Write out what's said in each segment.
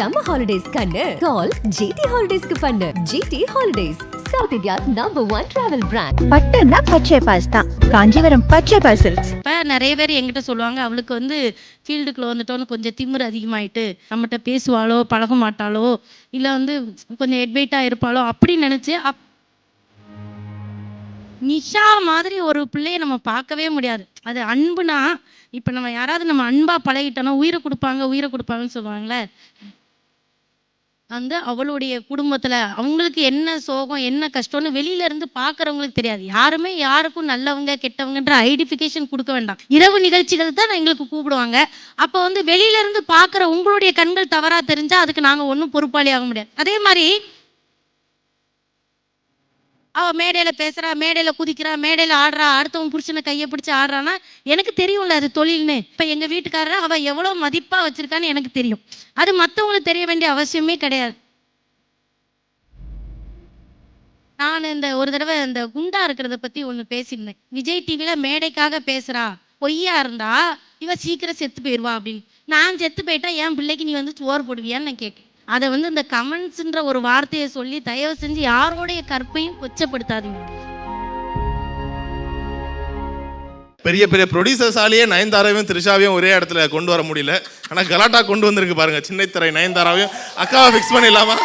summer holidays kannu call GT Holidays ku pannu. GT Holidays, South India's #1 travel brand. பட்டுன்னா பச்சை pass தான். காஞ்சிபுரம் பச்சை pass silks. இப்போ நிறைய பேர் என்கிட்ட சொல்லுவாங்க, அவளுக்கு வந்து ஃபீல்டுக்குள்ள வந்துட்டோன்னு கொஞ்சம் திமிரு அதிகமாயிட்டு நம்மகிட்ட பேசுவாளோ பழக மாட்டாளோ இல்லை வந்து கொஞ்சம் ஹெட்வெயிட்டாக இருப்பாளோ அப்படி நினச்சி நிஷா மாதிரி ஒரு பிள்ளையை நம்ம பார்க்கவே முடியாது. அது அன்புனா, இப்போ நம்ம யாராவது நம்ம அன்பாக பழகிட்டோன்னா உயிரை கொடுப்பாங்கன்னு சொல்லுவாங்களே, வந்து அவளுடைய குடும்பத்தில் அவங்களுக்கு என்ன சோகம் என்ன கஷ்டம்னு வெளியில இருந்து பார்க்குறவங்களுக்கு தெரியாது. யாருமே யாருக்கும் நல்லவங்க கெட்டவங்கன்ற ஐடென்டிஃபிகேஷன் கொடுக்க வேண்டாம். இரவு நிகழ்ச்சிகள் தான் எங்களுக்கு கூப்பிடுவாங்க. அப்போ வந்து வெளியில இருந்து பார்க்குற உங்களுடைய கண்கள் தவறாக தெரிஞ்சால் அதுக்கு நாங்கள் ஒன்றும் பொறுப்பாளி ஆக முடியாது. அதே மாதிரி அவள் மேடையில் பேசுகிறா, மேடையில் குதிக்கிறா, மேடையில் ஆடுறா, அடுத்தவங்க புருஷனை கையை பிடிச்சி ஆடுறான்னா எனக்கு தெரியும்ல அது தொழில்னு. இப்போ எங்கள் வீட்டுக்காரரை அவள் எவ்வளோ மதிப்பாக வச்சுருக்கான்னு எனக்கு தெரியும். அது மற்றவங்களுக்கு தெரிய வேண்டிய அவசியமே கிடையாது. நான் இந்த ஒரு தடவை இந்த குண்டா இருக்கிறத பற்றி ஒன்று பேசியிருந்தேன். விஜய் டிவியில் மேடைக்காக பேசுகிறா, பொய்யா இருந்தா இவ சீக்கிரம் செத்து போயிடுவா அப்படின்னு. நான் செத்து போயிட்டா என் பிள்ளைக்கு நீ வந்து சோறு போடுவியான்னு நான் கேட்கேன். அதை வந்து இந்த கமெண்ட்ஸ்ன்ற ஒரு வார்த்தையை சொல்லி தயவு செஞ்சு யாரோடைய கற்பையும் கொச்சப்படுத்தாதீங்க. பெரிய பெரிய ப்ரொடியூசர்ஸாலேயே நயன்தாராவையும் த்ரிஷாவையும் ஒரே இடத்துல கொண்டு வர முடியல. ஆனால் கலாட்டா கொண்டு வந்திருக்கு பாருங்க. சின்னத்திரை நயன்தாராவையும் அக்காவை ஃபிக்ஸ் பண்ணிடலாமா?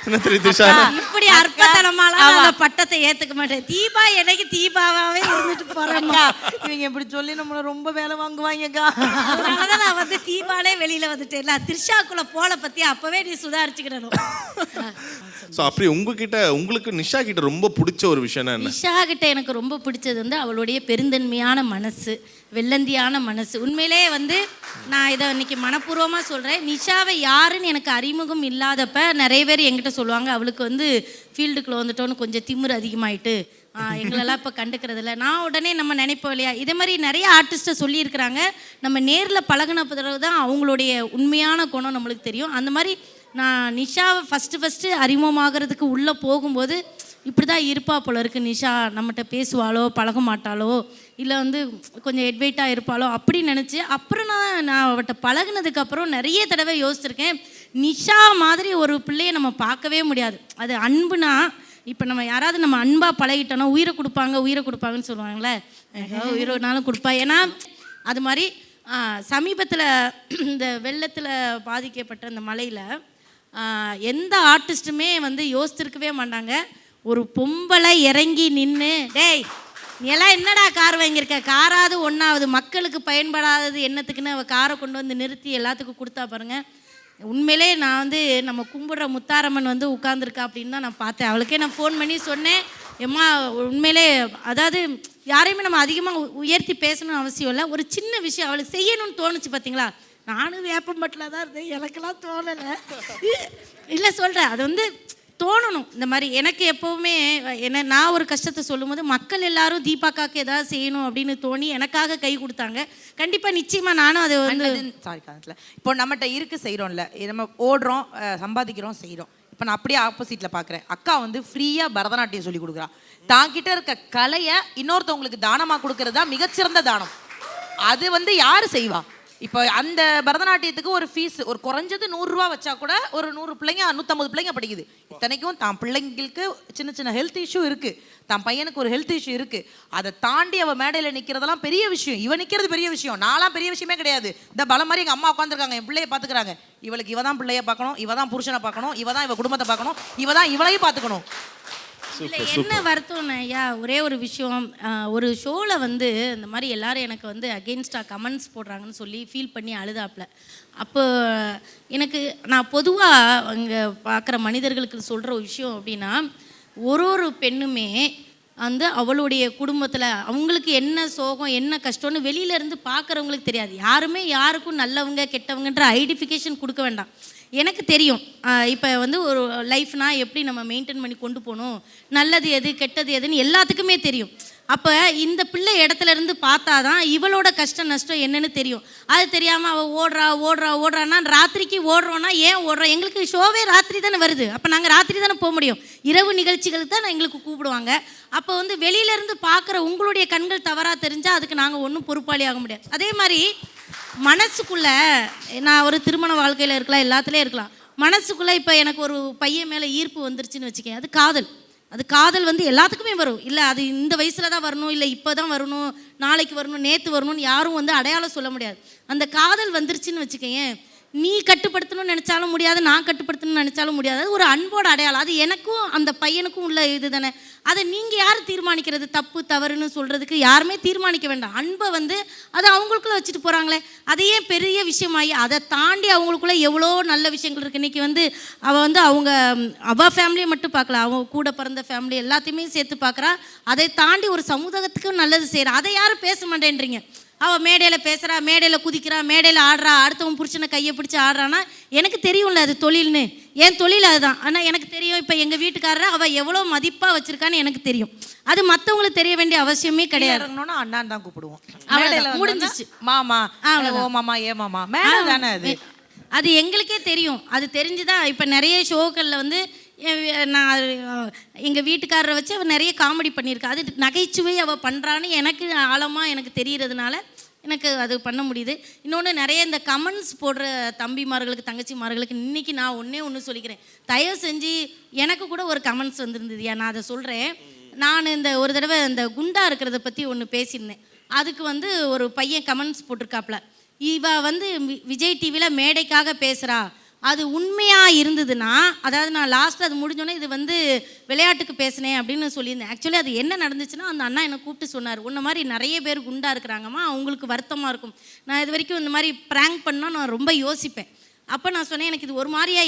இப்படி அற்பத்தனமாலாம் அந்த பட்டத்தை ஏத்துக்க மாட்டேன். தீபா எனக்கு தீபாவே இருந்துட்டு போறேன்க்கா. இவங்க இப்படி சொல்லி நம்மள ரொம்ப வேலை வாங்குவாங்கக்கா. அதனாலதான் நான் வந்து தீபாலே வெளியில வந்துட்டேன். த்ரிஷாக்குள்ள போல பத்தி அப்பவே நீ சுதாரிச்சுக்கிடணும். ஸோ அப்படி உங்களுக்கு நிஷா கிட்ட ரொம்ப பிடிச்ச ஒரு விஷயம் என்ன? நிஷா கிட்ட எனக்கு ரொம்ப பிடிச்சது வந்து அவளுடைய பெருந்தன்மையான மனசு, வெள்ளந்தியான மனசு. உண்மையிலே வந்து நான் இதை இன்னைக்கு மனப்பூர்வமாக சொல்கிறேன். நிஷாவை யாருன்னு எனக்கு அறிமுகம் இல்லாதப்ப நிறைய பேர் என்கிட்ட சொல்லுவாங்க, அவளுக்கு வந்து ஃபீல்டுக்குள்ள வந்துட்டோன்னு கொஞ்சம் திமிரு அதிகமாயிட்டு எங்களெல்லாம் இப்போ கண்டுக்கிறதில்ல. நான் உடனே நம்ம நினைப்போம் இல்லையா, இதே மாதிரி நிறைய ஆர்டிஸ்ட்டை சொல்லியிருக்கிறாங்க. நம்ம நேரில் பழகின பிறகு தான் அவங்களுடைய உண்மையான குணம் நம்மளுக்கு தெரியும். அந்த மாதிரி நான் நிஷாவை ஃபஸ்ட்டு அறிமுகமாகிறதுக்கு உள்ளே போகும்போது இப்படி தான் இருப்பா போல இருக்குது நிஷா, நம்மகிட்ட பேசுவாளோ பழக மாட்டாளோ இல்லை வந்து கொஞ்சம் ஹெட்வெயிட்டாக இருப்பாளோ அப்படி நினச்சி அப்புறம் நான் அவட்ட பழகினதுக்கப்புறம் நிறைய தடவை யோசிச்சிருக்கேன், நிஷா மாதிரி ஒரு பிள்ளையை நம்ம பார்க்கவே முடியாது. அது அன்புனா, இப்போ நம்ம யாராவது நம்ம அன்பாக பழகிட்டோன்னா உயிரை கொடுப்பாங்கன்னு சொல்லுவாங்களே, உயிரோனாலும் கொடுப்பா. ஏன்னா அது மாதிரி சமீபத்தில் இந்த வெள்ளத்தில் பாதிக்கப்பட்ட அந்த மலையில் எந்த ஆர்டிஸ்ட்டுமே வந்து யோசிச்சிருக்கவே மாட்டாங்க. ஒரு பொம்பளை இறங்கி நின்று, டேய் நீ எல்லாம் என்னடா கார் வாங்கியிருக்க, காராவது ஒன்றாவது மக்களுக்கு பயன்படாதது என்னத்துக்குன்னு அவள் காரை கொண்டு வந்து நிறுத்தி எல்லாத்துக்கும் கொடுத்தா பாருங்கள். உண்மையிலே நான் வந்து நம்ம கும்பிட்ற முத்தாரம்மன் வந்து உட்காந்துருக்கா அப்படின்னு தான் நான் பார்த்தேன். அவளுக்கே நான் ஃபோன் பண்ணி சொன்னேன், எம்மா உண்மையிலே அதாவது யாரையுமே நம்ம அதிகமாக உயர்த்தி பேசணும்னு அவசியம் இல்லை, ஒரு சின்ன விஷயம் அவளுக்கு செய்யணும்னு தோணுச்சு பார்த்தீங்களா. நானும் வேப்பம்பட்டில் தான் இருந்தேன், எனக்கெல்லாம் தோணலை இல்லை சொல்கிறேன். அது வந்து தோணணும். இந்த மாதிரி எனக்கு எப்போவுமே நான் ஒரு கஷ்டத்தை சொல்லும்போது மக்கள் எல்லாரும் தீபாக்காக்கு ஏதாவது செய்யணும் அப்படின்னு தோணி எனக்காக கை கொடுத்தாங்க. கண்டிப்பாக நிச்சயமாக நானும் அது வந்து இப்போ நம்மகிட்ட இருக்கு செய்கிறோம்ல, நம்ம ஓடுறோம் சம்பாதிக்கிறோம் செய்கிறோம். இப்போ நான் அப்படியே ஆப்போசிட்டில் பார்க்குறேன். அக்கா வந்து ஃப்ரீயாக பரதநாட்டியம் சொல்லி கொடுக்குறா. தாங்கிட்ட இருக்க கலையை இன்னொருத்தவங்களுக்கு தானமாக கொடுக்கறது தான் மிகச்சிறந்த தானம். அது வந்து யார் செய்வா? இப்போ அந்த பரதநாட்டியத்துக்கு ஒரு ஃபீஸ் ஒரு குறைஞ்சது 100 ரூபா வச்சா கூட ஒரு 100 பிள்ளைங்க 150 பிள்ளைங்க படிக்குது. இத்தனைக்கும் தான் பிள்ளைங்களுக்கு சின்ன ஹெல்த் இஷ்யூ இருக்குது, தான் பையனுக்கு ஒரு ஹெல்த் இஷ்யூ இருக்குது. அதை தாண்டி அவள் மேடையில் நிற்கிறதெல்லாம் பெரிய விஷயம். இவன் நிற்கிறது பெரிய விஷயம். நான்லாம் பெரிய விஷயமே கிடையாது. இந்த பலம் மாதிரி எங்கள் அம்மா உட்காந்துருக்காங்க, என் பிள்ளையை பார்த்துக்கிறாங்க. இவளுக்கு இவ தான் பிள்ளைய பார்க்கணும், இவ தான் புருஷனை பார்க்கணும், இவ தான் இவ குடும்பத்தை பார்க்கணும், இவ தான் இவளையும் பார்த்துக்கணும். இல்லை என்ன வருத்தம்னா ஐயா, ஒரே ஒரு விஷயம், ஒரு ஷோவில் வந்து இந்த மாதிரி எல்லாரும் எனக்கு வந்து அகெயின்ஸ்டாக கமெண்ட்ஸ் போடுறாங்கன்னு சொல்லி ஃபீல் பண்ணி அழுதாப்புல. அப்போ எனக்கு நான் பொதுவாக அங்கே பார்க்குற மனிதர்களுக்கு சொல்கிற ஒரு விஷயம் அப்படின்னா, ஒரு பெண்ணுமே வந்து அவளுடைய குடும்பத்தில் அவங்களுக்கு என்ன சோகம் என்ன கஷ்டம்னு வெளியிலேருந்து பார்க்குறவங்களுக்கு தெரியாது. யாருமே யாருக்கும் நல்லவங்க கெட்டவங்கன்ற ஐடென்டிஃபிகேஷன் கொடுக்க வேண்டாம். எனக்கு தெரியும் இப்போ வந்து ஒரு லைஃப்னால் எப்படி நம்ம மெயின்டைன் பண்ணி கொண்டு போகணும், நல்லது எது கெட்டது எதுன்னு எல்லாத்துக்குமே தெரியும். அப்போ இந்த பிள்ளை இடத்துல இருந்து பார்த்தா தான் இவளோட கஷ்டம் நஷ்டம் என்னன்னு தெரியும். அது தெரியாமல் அவள் ஓடுறான்னா ராத்திரிக்கு ஓடுறோன்னா ஏன் ஓடுறோம்? எங்களுக்கு ஷோவே ராத்திரி தானே வருது, அப்போ நாங்கள் ராத்திரி தானே போக முடியும். இரவு நிகழ்ச்சிகளுக்கு தான் எங்களுக்கு கூப்பிடுவாங்க. அப்போ வந்து வெளியிலேருந்து பார்க்குற உங்களுடைய கண்கள் தவறாக தெரிஞ்சால் அதுக்கு நாங்கள் ஒன்றும் பொறுப்பாளி ஆக முடியாது. அதே மாதிரி மனசுக்குள்ளே நான் ஒரு திருமண வாழ்க்கையில் இருக்கலாம், எல்லாத்துலேயும் இருக்கலாம், மனசுக்குள்ளே இப்போ எனக்கு ஒரு பையன் மேலே ஈர்ப்பு வந்துருச்சுன்னு வச்சுக்கேன், அது காதல். அது காதல் வந்து எல்லாத்துக்குமே வரும். இல்லை அது இந்த வயசில் தான் வரணும், இல்லை இப்போ தான் வரணும், நாளைக்கு வரணும், நேற்று வரணும்னு யாரும் வந்து அடையாளம் சொல்ல முடியாது. அந்த காதல் வந்துருச்சுன்னு வச்சுக்கேன், நீ கட்டுப்படுத்தணும்னு நினச்சாலும் முடியாது, நான் கட்டுப்படுத்தணும்னு நினச்சாலும் முடியாது. அது ஒரு அன்போட அடையாளம். அது எனக்கும் அந்த பையனுக்கும் உள்ள இது தானே. அதை நீங்கள் யார் தீர்மானிக்கிறது? தப்பு தவறுன்னு சொல்கிறதுக்கு யாருமே தீர்மானிக்க வேண்டாம். அன்பை வந்து அதை அவங்களுக்குள்ளே வச்சுட்டு போகிறாங்களே, அதையே பெரிய விஷயமாகி அதை தாண்டி அவங்களுக்குள்ளே எவ்வளோ நல்ல விஷயங்கள் இருக்குது. இன்றைக்கி வந்து அவள் ஃபேமிலியை மட்டும் பார்க்கல, அவங்க கூட பிறந்த ஃபேமிலி எல்லாத்தையுமே சேர்த்து பார்க்குறா. அதை தாண்டி ஒரு சமூகத்துக்கும் நல்லது செய்கிறா. அதை யாரும் பேச மாட்டேன்றீங்க. அவள் மேடையில் பேசுகிறா, மேடையில் குதிக்கிறா, மேடையில் ஆடுறா, அடுத்தவன் புருஷனை கையை பிடிச்சி ஆடுறான்னா எனக்கு தெரியும்ல அது தொழில்னு. என் தொழில் அதுதான். ஆனால் எனக்கு தெரியும் இப்போ எங்கள் வீட்டுக்காரரை அவள் எவ்வளோ மதிப்பாக வச்சுருக்கான்னு எனக்கு தெரியும். அது மற்றவங்களுக்கு தெரிய வேண்டிய அவசியமே கிடையாது. அண்ணான் தான் கூப்பிடுவோம், முடிஞ்சிச்சு. மாமா, ஓ மாமா, ஏ மாமா, மேடம் தானே அது. அது எங்களுக்கே தெரியும். அது தெரிஞ்சுதான் இப்போ நிறைய ஷோக்களில் வந்து நான் எங்கள் வீட்டுக்காரரை வச்சு அவள் நிறைய காமெடி பண்ணியிருக்கா. அது நகைச்சுவை அவள் பண்ணுறான்னு எனக்கு ஆழமாக எனக்கு தெரிகிறதுனால எனக்கு அது பண்ண முடியுது. இன்னொன்று நிறைய இந்த கமெண்ட்ஸ் போடுற தம்பிமார்களுக்கு தங்கச்சிமார்களுக்கு இன்றைக்கி நான் ஒன்று சொல்லிக்கிறேன். தயவு செஞ்சு எனக்கு கூட ஒரு கமெண்ட்ஸ் வந்துருந்தது, நான் அதை சொல்கிறேன். நான் இந்த ஒரு தடவை இந்த குண்டா இருக்கிறத பற்றி ஒன்று பேசியிருந்தேன். அதுக்கு வந்து ஒரு பையன் கமெண்ட்ஸ் போட்டிருக்காப்புல, இவ வந்து விஜய் டிவியில் மேடைக்காக பேசுகிறா, அது உண்மையாக இருந்ததுன்னா, அதாவது நான் லாஸ்ட்டில் அது முடிஞ்சோன்னே இது வந்து விளையாட்டுக்கு பேசினேன் அப்படின்னு சொல்லியிருந்தேன். ஆக்சுவலி அது என்ன நடந்துச்சுன்னா, அந்த அண்ணா என்னை கூப்பிட்டு சொன்னார், உன்ன மாதிரி நிறைய பேர் குண்டாக இருக்கிறாங்கம்மா, அவங்களுக்கு வருத்தமாக இருக்கும். நான் இது வரைக்கும் இந்த மாதிரி ப்ராங்க் பண்ணால் நான் ரொம்ப யோசிப்பேன். அப்போ நான் சொன்னேன், எனக்கு இது ஒரு மாதிரியா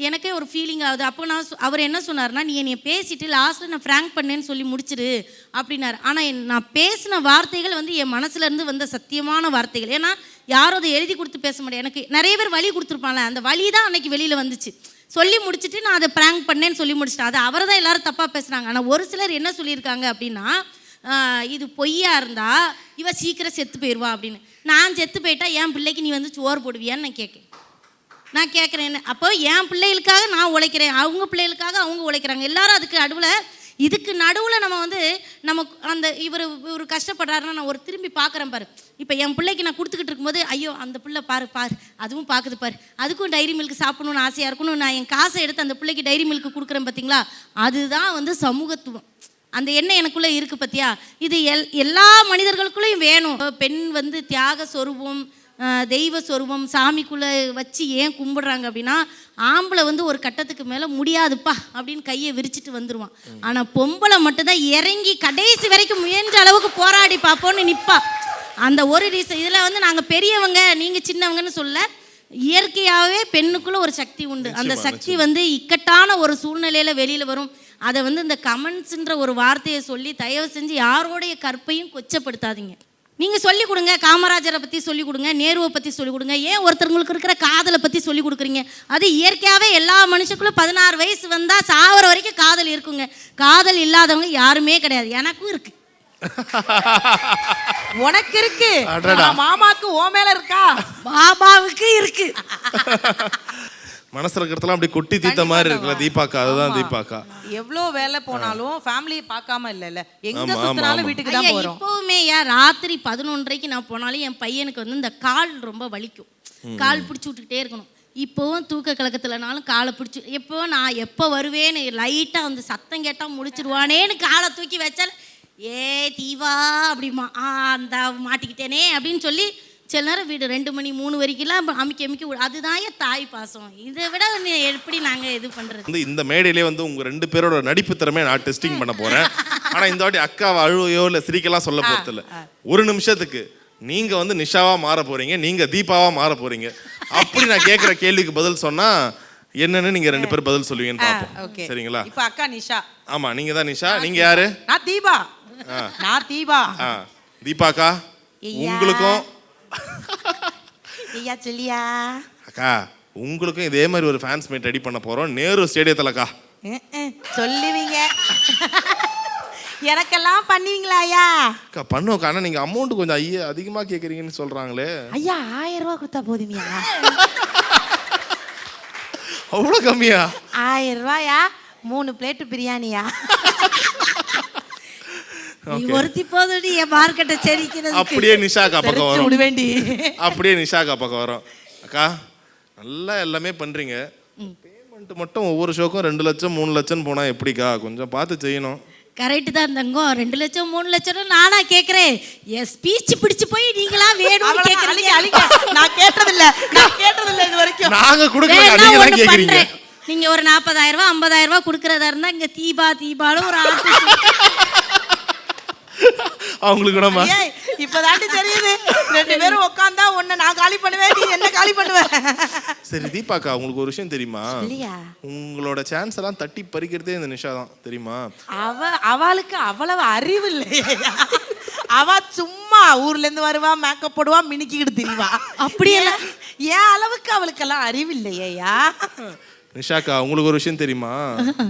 எனக்கே ஒரு ஃபீலிங் ஆகுது. அப்போ அவர் என்ன சொன்னார்னா, நீ என்னை பேசிட்டு லாஸ்ட்டில் நான் ப்ராங்க் பண்ணேன்னு சொல்லி முடிச்சிரு அப்படின்னாரு. ஆனால் நான் பேசின வார்த்தைகள் வந்து என் மனசுலேருந்து வந்த சத்தியமான வார்த்தைகள். ஏன்னா யாரும் அதை எழுதி கொடுத்து பேச முடியாது. எனக்கு நிறைய பேர் வழி கொடுத்துருப்பாங்களே, அந்த வழி தான் அன்றைக்கி வெளியில் வந்துச்சு. சொல்லி முடிச்சுட்டு நான் அதை ப்ராங்க் பண்ணேன்னு சொல்லி முடிச்சிட்டேன். அது அவரை தான் எல்லாரும் தப்பாக பேசுகிறாங்க. ஆனால் ஒரு சிலர் என்ன சொல்லியிருக்காங்க அப்படின்னா, இது பொய்யா இருந்தால் இவ சீக்கிரம் செத்து போயிடுவா அப்படின்னு. நான் செத்து போயிட்டா என் பிள்ளைக்கு நீ வந்து சோறு போடுவியான்னு நான் கேட்குறேன். அப்போ என் பிள்ளைகளுக்காக நான் உழைக்கிறேன், அவங்க பிள்ளைகளுக்காக அவங்க உழைக்கிறாங்க. எல்லாரும் இதுக்கு நடுவில் நம்ம வந்து நமக்கு அந்த இவர் கஷ்டப்படுறாருன்னா நான் ஒரு திரும்பி பார்க்குறேன் பாரு. இப்போ என் பிள்ளைக்கு நான் கொடுத்துக்கிட்டு இருக்கும்போது, ஐயோ அந்த பிள்ளை பாரு அதுவும் பார்க்குது பாரு, அதுக்கும் டைரி மில்க் சாப்பிடணும்னு ஆசையாக இருக்கணும், நான் என் காசை எடுத்து அந்த பிள்ளைக்கு டைரி மில்க் கொடுக்குறேன் பார்த்தீங்களா, அதுதான் வந்து சமூகத்துவம். அந்த எண்ணம் எனக்குள்ளே இருக்குது பார்த்தியா. இது எல்லா மனிதர்களுக்குள்ளேயும் வேணும். பெண் வந்து தியாக சொரூபம், தெய்வ சொரூபம், சாமிக்குள்ளே வச்சு ஏன் கும்பிடுறாங்க அப்படின்னா, ஆம்பளை வந்து ஒரு கட்டத்துக்கு மேலே முடியாதுப்பா அப்படின்னு கையை விரிச்சிட்டு வந்துடுவான். ஆனால் பொம்பளை மட்டும்தான் இறங்கி கடைசி வரைக்கும் முயன்ற அளவுக்கு போராடி பார்ப்போன்னு நிற்பா. அந்த ஒரு ரீசன். இதில் வந்து நாங்கள் பெரியவங்க நீங்கள் சின்னவங்கன்னு சொல்ல, இயற்கையாகவே பெண்ணுக்குள்ளே ஒரு சக்தி உண்டு. அந்த சக்தி வந்து இக்கட்டான ஒரு சூழ்நிலையில் வெளியில் வரும். அதை வந்து இந்த கமெண்ட்ஸுன்ற ஒரு வார்த்தையை சொல்லி தயவு செஞ்சு யாரோடைய கற்பையும் கொச்சப்படுத்தாதீங்க. நீங்கள் சொல்லிக் கொடுங்க, காமராஜரை பற்றி சொல்லிக் கொடுங்க, நேருவை பற்றி சொல்லிக் கொடுங்க. ஏன் ஒருத்தவங்களுக்கு இருக்கிற காதலை பற்றி சொல்லிக் கொடுக்குறீங்க? அது இயற்கையாகவே எல்லா மனுஷக்குள்ளும் 16 வயசு வந்தால் சாவர வரைக்கும் காதல் இருக்குங்க. காதல் இல்லாதவங்க யாருமே கிடையாது. எனக்கும் இருக்கு. உனக்கு இருக்கு, மாமாக்கு ஓ மேல இருக்கா? மாமாவுக்கு இருக்கு. மனசுல இருக்கிறதெல்லாம் அப்படி கொட்டி தீத்த மாதிரி இருக்குல்ல தீபாக்கா. அதுதான் தீபாக்கா. எவ்வளோ வேலை போனாலும் ஃபேமிலியை பார்க்காம இல்லைல்ல, எங்க சுத்தினாலும் வீட்டுக்கு தான் போறோம். இப்போவுமே ராத்திரி 11:30 நான் போனாலும் என் பையனுக்கு வந்து இந்த கால் ரொம்ப வலிக்கும். கால் பிடிச்சி விட்டுக்கிட்டே இருக்கணும். இப்போவும் தூக்க கலக்கத்துலனாலும் காலை பிடிச்சி, எப்போ நான் எப்போ வருவேன்னு லைட்டாக வந்து சத்தம் கேட்டால் முடிச்சிருவானேன்னு காலை தூக்கி வச்சால், ஏ தீவா அப்படிமா அந்த மாட்டிக்கிட்டேனே அப்படின்னு சொல்லி சில நேரம் வீடு 2 மணி 3 வரைக்கும்லாம் அமுக்கி அதுதான் தாய் பாசம். இதை விட எப்படி நாங்கள் இது பண்ணுறது? வந்து இந்த மேடையிலே வந்து உங்கள் 2 பேரோட நடிப்பு திறமையை நான் டெஸ்டிங் பண்ண போகிறேன். ஆனால் இந்த வாட்டி அக்காவை அழுவையோ இல்லை சிரிக்கலாம் சொல்ல போகிறதில்ல. ஒரு நிமிஷத்துக்கு நீங்கள் வந்து நிஷாவாக மாற போகிறீங்க, நீங்கள் தீபாவாக மாற போகிறீங்க. அப்படி நான் கேட்குற கேள்விக்கு பதில் சொன்னால் என்னன்னு நீங்கள் 2 பேரும் பதில் சொல்லுவீங்கன்னு பார்ப்போம். சரிங்களா? இப்போ அக்கா நிஷா. ஆமாம், நீங்கள் தான் நிஷா. நீங்கள் யாரு? நான் தீபா. நான் தீபா. தீபாக்கா, உங்களுக்கும் ஐயா சொல்லியா அக்கா, உங்களுக்கும் இதே மாதிரி ஒரு ஃபேன்ஸ் மீட் ரெடி பண்ண போறோம் நேரு ஸ்டேடியத்துலக்கா. சொல்லுவீங்க, எனக்கெல்லாம் பண்ணுவீங்களா ஐயா? அக்கா பண்ணுவோம். ஆனால் நீங்கள் அமௌண்ட் கொஞ்சம் அதிகமாக கேட்குறீங்கன்னு சொல்கிறாங்களே. ஐயா 1000 ரூபா கொடுத்தா போதுமியா? அவ்வளோ கம்மியா? 1000 ரூபாயா? 3 பிளேட் பிரியாணியா? ஒருத்தி போதுடி என் மார்க்கெட்டை செரிக்கிறது. அப்படியே நிஷாக்கா பக்கம் வரும். அப்படியே நிஷாக்கா பக்கம் வரும். அக்கா நல்லா எல்லாமே பண்றீங்க. மட்டும் ஒவ்வொரு ஷோக்கும் 2 லட்சம் 3 லட்சம் போனா எப்படிக்கா? கொஞ்சம் பார்த்து செய்யணும். கரெக்டு தான் தங்கம். 2 லட்சம் 3 லட்சம் நானா கேட்குறேன்? என் ஸ்பீச் பிடிச்சு போய் நீங்களா வேணும்னு கேட்குறீங்க. நான் கேட்டதில்ல இது வரைக்கும். நாங்க கொடுக்கல, நீங்க தான் கேக்குறீங்க. நீங்க ஒரு 40,000 ரூபாய் 50,000 ரூபாய் கொடுக்கறதா இருந்தா இங்க தீபாலும் ஒரு ஆர்டிஸ்ட் அவங்களுக்கு கூடமா இப்பதாண்டி தெரியுது. 2 பேரும் உட்கார்ந்தா உன்னை நான் காலி பண்ணுவேன், நீ என்ன காலி பண்ணுவ. சரி தீபாக்கா, உங்களுக்கு ஒரு விஷயம் தெரியுமா? உங்களோட சான்ஸ் எல்லாம் தட்டி பறிக்கிறதே இந்த நிஷா தான், தெரியுமா? அவளுக்கு அவ்வளவு அறிவு இல்லையா? அவ சும்மா ஊர்ல இருந்து வருவா, மேக்கப் போடுவா, மினிக்கிட்டு திரிவா. அப்படியெல்லாம் ஏன் அளவுக்கு அவளுக்கெல்லாம் அறிவு இல்லையா? நிஷாக்கா, உங்களுக்கு ஒரு விஷயம் தெரியுமா?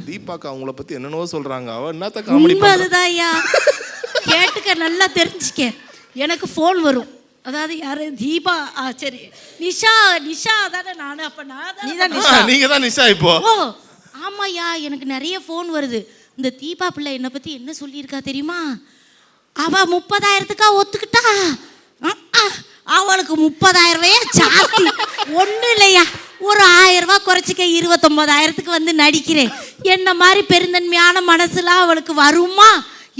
தீபாக்கா அவங்கள பத்தி என்னென்னவோ சொல்றாங்க. அவ என்னத்த காமெடி பண்றா? அதுதான்யா, கேட்டுக்க, நல்லா தெரிஞ்சுக்க. எனக்கு ஃபோன் வரும். அதாவது யாரு? தீபா. சரி, நிஷா தானே நானு. அப்ப நீங்க தான் நிஷா இப்போ. ஓ ஆமாயா, எனக்கு நிறைய ஃபோன் வருது. இந்த தீபா பிள்ளை என்னை பத்தி என்ன சொல்லியிருக்கா தெரியுமா? அவ 30,000க்கா ஒத்துக்கிட்டா. அவளுக்கு 30,000 ஜாஸ்தி. ஒன்றும் இல்லையா, ஒரு 1000 ரூபாய் குறைச்சிக்க 29,000க்கு வந்து நடிக்கிறேன். என்ன மாதிரி பெருந்தன்மையான மனசுலாம் அவளுக்கு வருமா?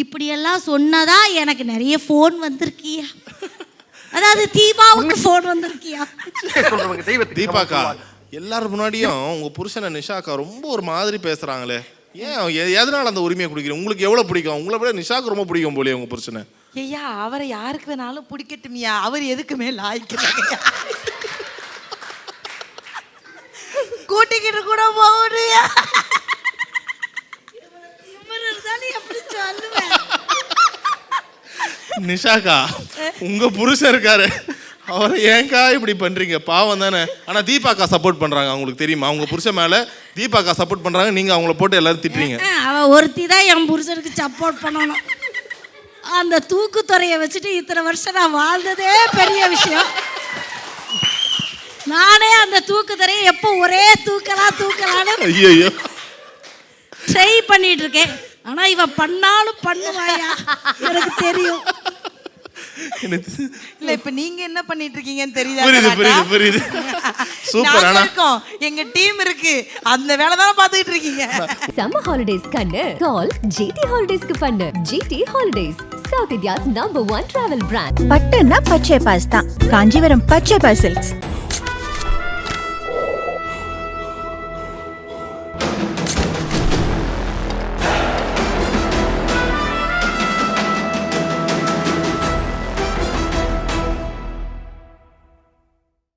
இப்படியெல்லாம் சொன்னதா எனக்கு நிறைய ஃபோன் வந்திருக்கியா. அதாவது தீபாவுக்கு ஃபோன் வந்திருக்கியா. தீபாக்கா, எல்லாரும் முன்னாடியும் உங்க புருஷனை நிஷாக்கா ரொம்ப ஒரு மாதிரி பேசுறாங்களே, ஏன்? எதனால அந்த உரிமையை குடிக்கிறீங்க? உங்களுக்கு எவ்வளவு பிடிக்கும்? உங்களை விட நிஷாக்கு ரொம்ப பிடிக்கும் போலயே உங்க புருஷனை. ஐயா, அவரை யாருக்கு வேணாலும் பிடிக்கட்டுமியா, அவர் எதுக்குமே லாய்க்கிறாங்க. கூட்டிக்கிட்டு கூட போகணுயா. நிஷாக்கா, உங்க புருஷன் இருக்காரு, அவரை ஏன்கா இப்படி பண்றீங்க? பாவம் தானே. ஆனா தீபாக்கா சப்போர்ட் பண்றாங்க, அவங்களுக்கு தெரியுமா? அவங்க புருஷன் மேல தீபாக்கா சப்போர்ட் பண்றாங்க, நீங்க அவங்கள போட்டு எல்லாரும் திட்டுறீங்க. அவ ஒருத்தி தான் என் புருஷனுக்கு சப்போர்ட் பண்ணணும். அந்த தூக்குத்துறையை வச்சுட்டு இத்தனை வருஷம் நான் வாழ்ந்ததே பெரிய விஷயம். நானே அந்த தூக்குத்துறையை எப்போ ஒரே தூக்கலான்னு ஐயோ ட்ரை பண்ணிட்டு இருக்கேன். ஆனா இவ பண்ணாலும் பண்ணுவாயா, எனக்கு தெரியும். இல்ல, இப்ப நீங்க என்ன பண்ணிட்டு இருக்கீங்கன்னு புரியுது. சூப்பர். ஆனா எங்க டீம் இருக்கு, அந்த வேலை தான் பாத்துக்கிட்டு இருக்கீங்க. Summer holidays கண்ணு கால் GT Holidays-க்கு பண்ணு. GT Holidays, South India's #1 travel brand. பட்டுன்னா பச்சை பாஸ் தான். காஞ்சிபுரம் பச்சை பாஸ் சில்க்ஸ்.